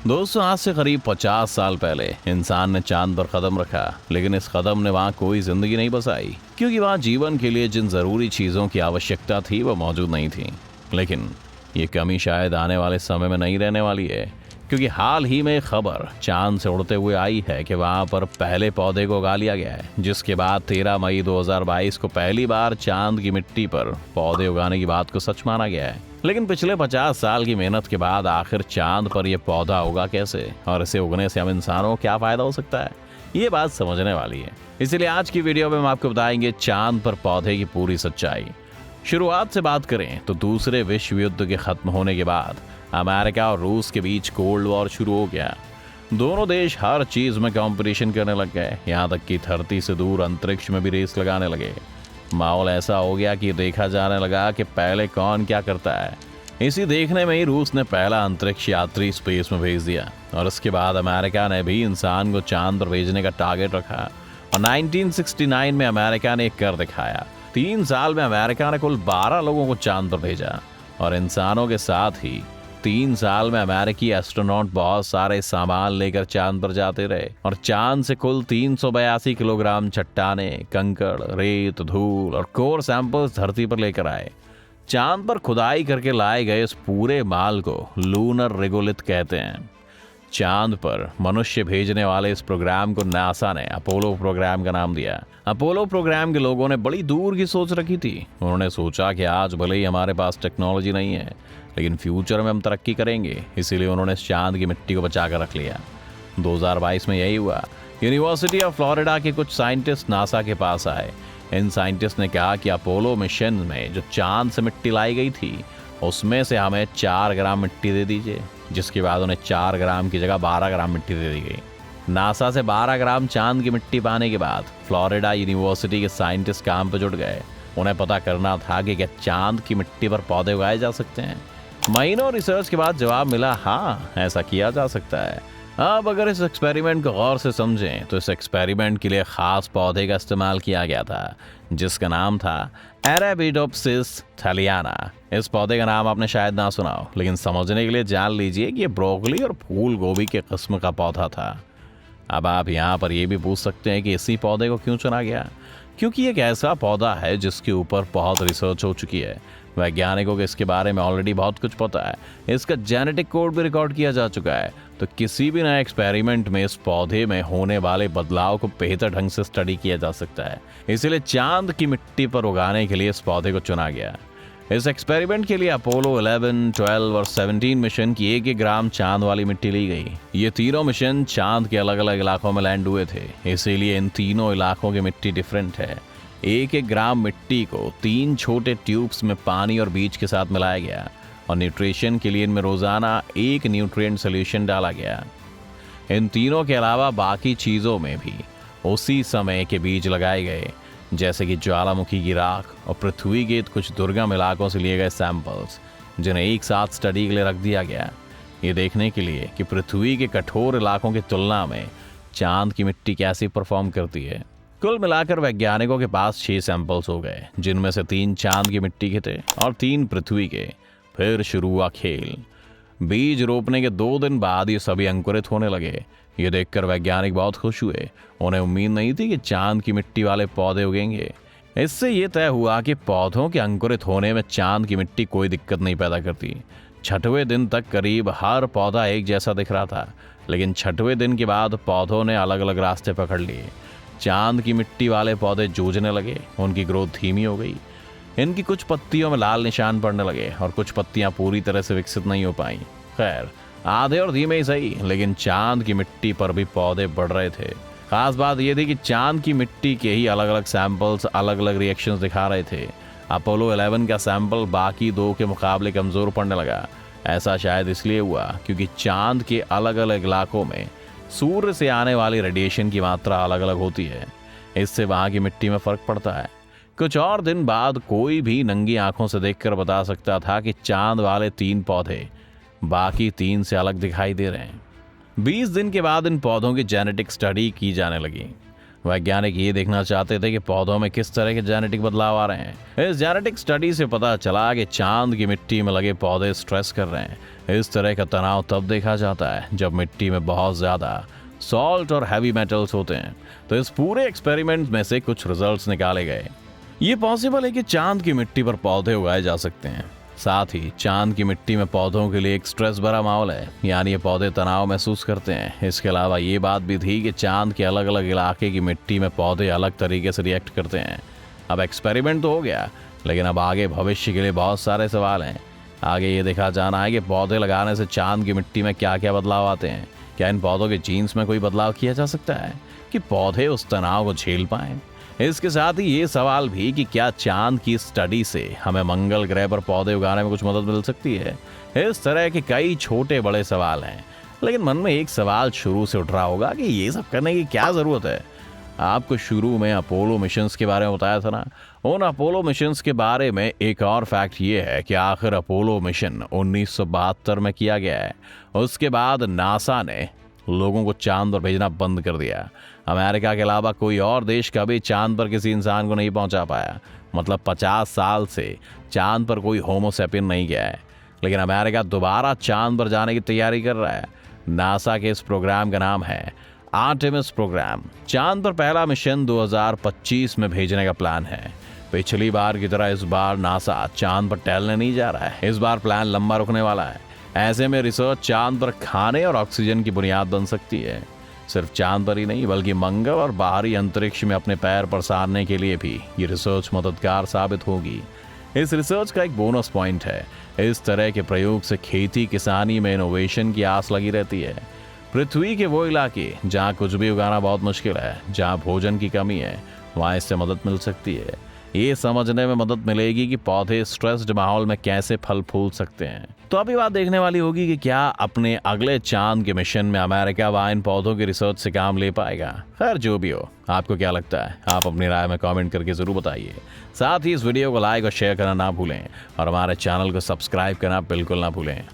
दोस्तों, आज से करीब 50 साल पहले इंसान ने चांद पर कदम रखा, लेकिन इस कदम ने वहाँ कोई जिंदगी नहीं बसाई, क्योंकि वहाँ जीवन के लिए जिन जरूरी चीजों की आवश्यकता थी वो मौजूद नहीं थी। लेकिन ये कमी शायद आने वाले समय में नहीं रहने वाली है, क्योंकि हाल ही में खबर चांद से उड़ते हुए आई है कि वहाँ पर पहले पौधे को उगा लिया गया है, जिसके बाद 13 मई 2022 को पहली बार चांद की मिट्टी पर पौधे उगाने की बात को सच माना गया है। लेकिन पिछले 50 साल की मेहनत के बाद आखिर चांद पर यह पौधा उगा कैसे, और इसे उगने से हम इंसानों को क्या फायदा हो सकता है, ये बात समझने वाली है। इसीलिए आज की वीडियो में हम आपको बताएंगे चांद पर पौधे की पूरी सच्चाई। शुरुआत से बात करें तो दूसरे विश्व युद्ध के खत्म होने के बाद अमेरिका और रूस के बीच कोल्ड वॉर शुरू हो गया। दोनों देश हर चीज में कंपटीशन करने लग गए, यहाँ तक कि धरती से दूर अंतरिक्ष में भी रेस लगाने लगे। माहौल ऐसा हो गया कि देखा जाने लगा कि पहले कौन क्या करता है। इसी देखने में ही रूस ने पहला अंतरिक्ष यात्री स्पेस में भेज दिया, और उसके बाद अमेरिका ने भी इंसान को चांद पर भेजने का टारगेट रखा, और 1969 में अमेरिका ने कर दिखाया। 3 साल में अमेरिका ने कुल 12 लोगों को चांद पर भेजा, और इंसानों के साथ ही 3 साल में अमेरिकी एस्ट्रोनॉट बहुत सारे सामान लेकर चांद पर जाते रहे, और चांद से कुल 382 किलोग्राम चट्टाने, कंकड़, रेत, धूल और कोर सैंपल्स धरती पर लेकर आए। चांद पर खुदाई करके लाए गए इस पूरे माल को लूनर रेगोलिथ कहते हैं। चांद पर मनुष्य भेजने वाले इस प्रोग्राम को नासा ने अपोलो प्रोग्राम का नाम दिया। अपोलो प्रोग्राम के लोगों ने बड़ी दूर की सोच रखी थी। उन्होंने सोचा कि आज भले ही हमारे पास टेक्नोलॉजी नहीं है, लेकिन फ्यूचर में हम तरक्की करेंगे, इसीलिए उन्होंने चांद की मिट्टी को बचा कर रख लिया। 2022 में यही हुआ। यूनिवर्सिटी ऑफ फ्लोरिडा के कुछ साइंटिस्ट नासा के पास आए। इन साइंटिस्ट ने कहा कि अपोलो मिशन में जो चांद से मिट्टी लाई गई थी, उसमें से हमें 4 ग्राम मिट्टी दे दीजिए, जिसके बाद उन्हें 4 ग्राम की जगह 12 ग्राम मिट्टी दे दी गई। नासा से 12 ग्राम चांद की मिट्टी पाने के बाद फ्लोरिडा यूनिवर्सिटी के साइंटिस्ट काम पर जुट गए। उन्हें पता करना था कि क्या चांद की मिट्टी पर पौधे उगाए जा सकते हैं। महीनों रिसर्च के बाद जवाब मिला, हाँ, ऐसा किया जा सकता है। अब अगर इस एक्सपेरिमेंट को गौर से समझें तो इस एक्सपेरिमेंट के लिए खास पौधे का इस्तेमाल किया गया था, जिसका नाम था अरेबिडोप्सिस थैलियाना। इस पौधे का नाम आपने शायद ना सुना हो, लेकिन समझने के लिए जान लीजिए कि ये ब्रोकली और फूल गोभी के किस्म का पौधा था। अब आप यहाँ पर यह भी पूछ सकते हैं कि इसी पौधे को क्यों चुना गया, क्योंकि एक ऐसा पौधा है जिसके ऊपर बहुत रिसर्च हो चुकी है। वैज्ञानिकों को इसके बारे में ऑलरेडी बहुत कुछ पता है। इसका जेनेटिक कोड भी रिकॉर्ड किया जा चुका है, तो किसी भी नए एक्सपेरिमेंट में इस पौधे में होने वाले बदलाव को बेहतर ढंग से स्टडी किया जा सकता है। इसीलिए चांद की मिट्टी पर उगाने के लिए इस पौधे को चुना गया। इस एक्सपेरिमेंट के लिए अपोलो 11, 12 और 17 मिशन की 1-1 ग्राम चांद वाली मिट्टी ली गई। ये तीनों मिशन चांद के अलग अलग इलाकों में लैंड हुए थे, इसीलिए इन तीनों इलाकों की मिट्टी डिफरेंट है। 1-1 ग्राम मिट्टी को 3 छोटे ट्यूब्स में पानी और बीज के साथ मिलाया गया, और न्यूट्रिशन के लिए इनमें रोजाना 1 न्यूट्रिएंट सोल्यूशन डाला गया। इन तीनों के अलावा बाकी चीज़ों में भी उसी समय के बीज लगाए गए, जैसे कि ज्वालामुखी की राख और पृथ्वी के कुछ दुर्गम इलाकों से लिए गए सैंपल्स, जिन्हें एक साथ स्टडी के लिए रख दिया गया, ये देखने के लिए कि पृथ्वी के कठोर इलाकों की तुलना में चांद की मिट्टी कैसी परफॉर्म करती है। कुल मिलाकर वैज्ञानिकों के पास 6 सैंपल्स हो गए, जिनमें से 3 चांद की मिट्टी के थे और 3 पृथ्वी के। फिर शुरू हुआ खेल। बीज रोपने के 2 दिन बाद ये सभी अंकुरित होने लगे। ये देखकर वैज्ञानिक बहुत खुश हुए। उन्हें उम्मीद नहीं थी कि चांद की मिट्टी वाले पौधे उगेंगे। इससे ये तय हुआ कि पौधों के अंकुरित होने में चांद की मिट्टी कोई दिक्कत नहीं पैदा करती। 6वें दिन तक करीब हर पौधा एक जैसा दिख रहा था, लेकिन 6वें दिन के बाद पौधों ने अलग अलग रास्ते पकड़ लिए। चांद की मिट्टी वाले पौधे जूझने लगे, उनकी ग्रोथ धीमी हो गई। इनकी कुछ पत्तियों में लाल निशान पड़ने लगे, और कुछ पत्तियां पूरी तरह से विकसित नहीं हो पाई। खैर, आधे और धीमे ही सही, लेकिन चांद की मिट्टी पर भी पौधे बढ़ रहे थे। खास बात यह थी कि चांद की मिट्टी के ही अलग अलग सैंपल्स अलग अलग रिएक्शंस दिखा रहे थे। अपोलो 11 का सैंपल बाकी 2 के मुकाबले कमजोर पड़ने लगा। ऐसा शायद इसलिए हुआ क्योंकि चांद के अलग अलग इलाकों में सूर्य से आने वाली रेडिएशन की मात्रा अलग अलग होती है। इससे वहां की मिट्टी में फर्क पड़ता है। कुछ और दिन बाद कोई भी नंगी आंखों से देखकर बता सकता था कि चांद वाले 3 पौधे बाकी 3 से अलग दिखाई दे रहे हैं। 20 दिन के बाद इन पौधों की जेनेटिक स्टडी की जाने लगी। वैज्ञानिक ये देखना चाहते थे कि पौधों में किस तरह के जेनेटिक बदलाव आ रहे हैं। इस जेनेटिक स्टडी से पता चला कि चांद की मिट्टी में लगे पौधे स्ट्रेस कर रहे हैं। इस तरह का तनाव तब देखा जाता है जब मिट्टी में बहुत ज्यादा सॉल्ट और हैवी मेटल्स होते हैं। तो इस पूरे एक्सपेरिमेंट में से कुछ रिजल्ट्स निकाले गए। ये पॉसिबल है कि चांद की मिट्टी पर पौधे उगाए जा सकते हैं। साथ ही चांद की मिट्टी में पौधों के लिए एक स्ट्रेस भरा माहौल है, यानी ये पौधे तनाव महसूस करते हैं। इसके अलावा ये बात भी थी कि चांद के अलग अलग इलाके की मिट्टी में पौधे अलग तरीके से रिएक्ट करते हैं। अब एक्सपेरिमेंट तो हो गया, लेकिन अब आगे भविष्य के लिए बहुत सारे सवाल हैं। आगे ये देखा जाना है कि पौधे लगाने से चांद की मिट्टी में क्या क्या बदलाव आते हैं। क्या इन पौधों के जीन्स में कोई बदलाव किया जा सकता है कि पौधे उस तनाव को झेल पाएं। इसके साथ ही ये सवाल भी कि क्या चांद की स्टडी से हमें मंगल ग्रह पर पौधे उगाने में कुछ मदद मिल सकती है। इस तरह के कई छोटे बड़े सवाल हैं, लेकिन मन में एक सवाल शुरू से उठ रहा होगा कि ये सब करने की क्या जरूरत है। आपको शुरू में अपोलो मिशंस के बारे में बताया था ना। उन अपोलो मिशंस के बारे में एक और फैक्ट ये है कि आखिर अपोलो मिशन 1972 में किया गया है। उसके बाद नासा ने लोगों को चांद पर भेजना बंद कर दिया। अमेरिका के अलावा कोई और देश कभी चांद पर किसी इंसान को नहीं पहुंचा पाया। मतलब 50 साल से चांद पर कोई होमोसेपियन नहीं गया है। लेकिन अमेरिका दोबारा चांद पर जाने की तैयारी कर रहा है। नासा के इस प्रोग्राम का नाम है आर्टेमिस प्रोग्राम। चांद पर पहला मिशन 2025 में भेजने का प्लान है। पिछली बार की तरह इस बार नासा चांद पर टहलने नहीं जा रहा है। इस बार प्लान लंबा रुकने वाला है। ऐसे में रिसर्च चांद पर खाने और ऑक्सीजन की बुनियाद बन सकती है। सिर्फ चांद पर ही नहीं, बल्कि मंगल और बाहरी अंतरिक्ष में अपने पैर पसारने के लिए भी ये रिसर्च मददगार साबित होगी। इस रिसर्च का एक बोनस पॉइंट है, इस तरह के प्रयोग से खेती किसानी में इनोवेशन की आस लगी रहती है। पृथ्वी के वो इलाके जहाँ कुछ भी उगाना बहुत मुश्किल है, जहाँ भोजन की कमी है, वहाँ इससे मदद मिल सकती है। ये समझने में मदद मिलेगी कि पौधे स्ट्रेस्ड माहौल में कैसे फल फूल सकते हैं। तो अभी बात देखने वाली होगी कि क्या अपने अगले चांद के मिशन में अमेरिका वहाँ इन पौधों की रिसर्च से काम ले पाएगा। खैर जो भी हो, आपको क्या लगता है आप अपनी राय में कमेंट करके जरूर बताइए। साथ ही इस वीडियो को लाइक और शेयर करना ना भूलें और हमारे चैनल को सब्सक्राइब करना बिल्कुल ना भूलें।